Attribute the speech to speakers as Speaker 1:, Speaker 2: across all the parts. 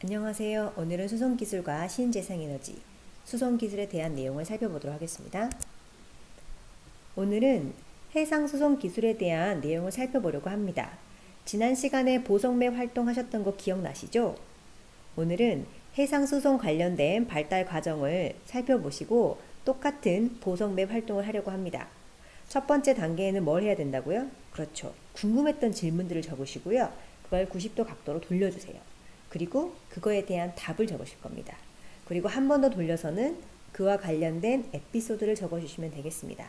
Speaker 1: 안녕하세요. 오늘은 수송기술과 신재생에너지, 수송기술에 대한 내용을 살펴보도록 하겠습니다. 오늘은 해상수송기술에 대한 내용을 살펴보려고 합니다. 지난 시간에 보석맵 활동하셨던 거 기억나시죠? 오늘은 해상수송 관련된 발달 과정을 살펴보시고 똑같은 보석맵 활동을 하려고 합니다. 첫 번째 단계에는 뭘 해야 된다고요? 그렇죠. 궁금했던 질문들을 적으시고요. 그걸 90도 각도로 돌려주세요. 그리고 그거에 대한 답을 적으실 겁니다. 그리고 한 번 더 돌려서는 그와 관련된 에피소드를 적어주시면 되겠습니다.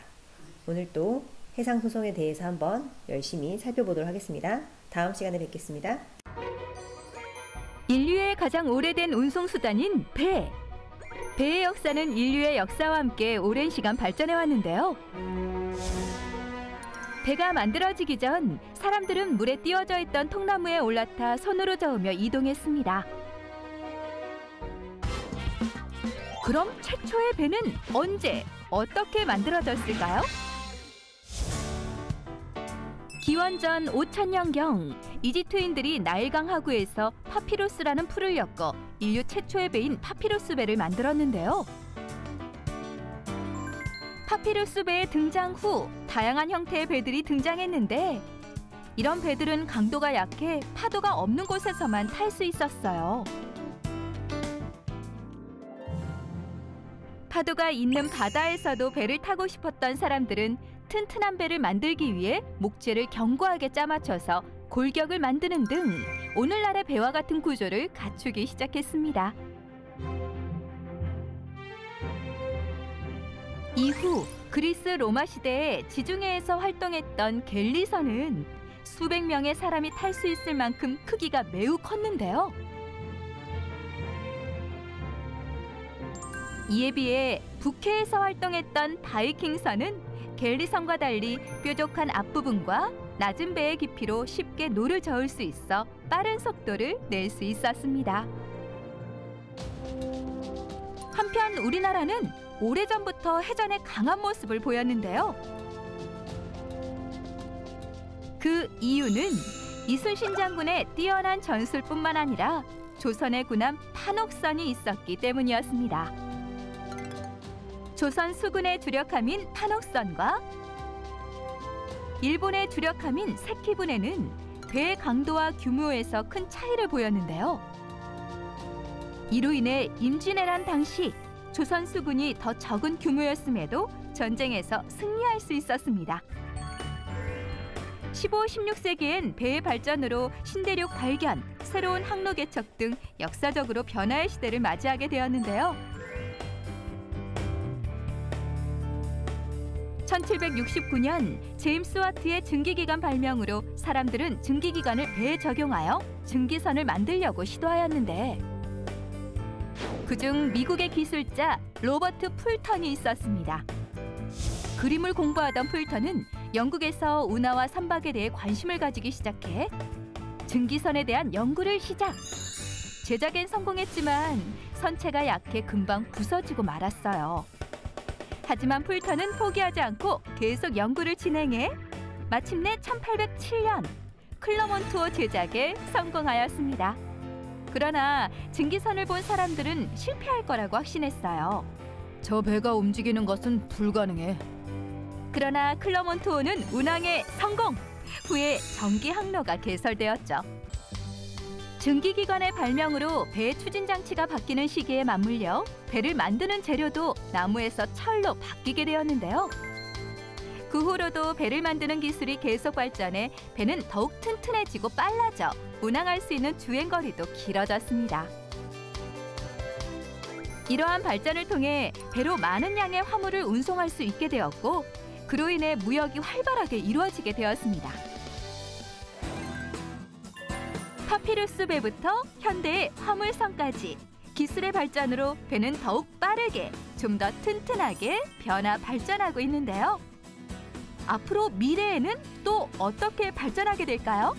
Speaker 1: 오늘 또 해상소송에 대해서 한번 열심히 살펴보도록 하겠습니다. 다음 시간에 뵙겠습니다.
Speaker 2: 인류의 가장 오래된 운송수단인 배. 배의 역사는 인류의 역사와 함께 오랜 시간 발전해 왔는데요. 배가 만들어지기 전 사람들은 물에 띄워져 있던 통나무에 올라타 손으로 저으며 이동했습니다. 그럼 최초의 배는 언제, 어떻게 만들어졌을까요? 기원전 5000년경 이집트인들이 나일강 하구에서 파피루스라는 풀을 엮어 인류 최초의 배인 파피루스 배를 만들었는데요. 파피루스 배의 등장 후 다양한 형태의 배들이 등장했는데 이런 배들은 강도가 약해 파도가 없는 곳에서만 탈 수 있었어요. 파도가 있는 바다에서도 배를 타고 싶었던 사람들은 튼튼한 배를 만들기 위해 목재를 견고하게 짜맞춰서 골격을 만드는 등 오늘날의 배와 같은 구조를 갖추기 시작했습니다. 이후 그리스 로마 시대에 지중해에서 활동했던 갤리선은 수백 명의 사람이 탈 수 있을 만큼 크기가 매우 컸는데요. 이에 비해 북해에서 활동했던 바이킹선은 갤리선과 달리 뾰족한 앞부분과 낮은 배의 깊이로 쉽게 노를 저을 수 있어 빠른 속도를 낼 수 있었습니다. 한편 우리나라는 오래전부터 해전의 강한 모습을 보였는데요. 그 이유는 이순신 장군의 뛰어난 전술뿐만 아니라 조선의 군함 판옥선이 있었기 때문이었습니다. 조선 수군의 주력함인 판옥선과 일본의 주력함인 세키분해는 배의 강도와 규모에서 큰 차이를 보였는데요. 이로 인해 임진왜란 당시 조선 수군이 더 적은 규모였음에도 전쟁에서 승리할 수 있었습니다. 15, 16세기엔 배의 발전으로 신대륙 발견, 새로운 항로 개척 등 역사적으로 변화의 시대를 맞이하게 되었는데요. 1769년 제임스 와트의 증기기관 발명으로 사람들은 증기기관을 배에 적용하여 증기선을 만들려고 시도하였는데 그중 미국의 기술자 로버트 풀턴이 있었습니다. 그림을 공부하던 풀턴은 영국에서 운하와 선박에 대해 관심을 가지기 시작해 증기선에 대한 연구를 시작. 제작엔 성공했지만 선체가 약해 금방 부서지고 말았어요. 하지만 풀턴은 포기하지 않고 계속 연구를 진행해 마침내 1807년 클러몬트호 제작에 성공하였습니다. 그러나 증기선을 본 사람들은 실패할 거라고 확신했어요. 저 배가 움직이는 것은 불가능해. 그러나 클러몬트호는 운항에 성공! 후에 전기 항로가 개설되었죠. 증기기관의 발명으로 배의 추진장치가 바뀌는 시기에 맞물려 배를 만드는 재료도 나무에서 철로 바뀌게 되었는데요. 그 후로도 배를 만드는 기술이 계속 발전해 배는 더욱 튼튼해지고 빨라져 운항할 수 있는 주행거리도 길어졌습니다. 이러한 발전을 통해 배로 많은 양의 화물을 운송할 수 있게 되었고 그로 인해 무역이 활발하게 이루어지게 되었습니다. 파피루스 배부터 현대의 화물선까지 기술의 발전으로 배는 더욱 빠르게 좀 더 튼튼하게 변화 발전하고 있는데요. 앞으로 미래에는 또 어떻게 발전하게 될까요?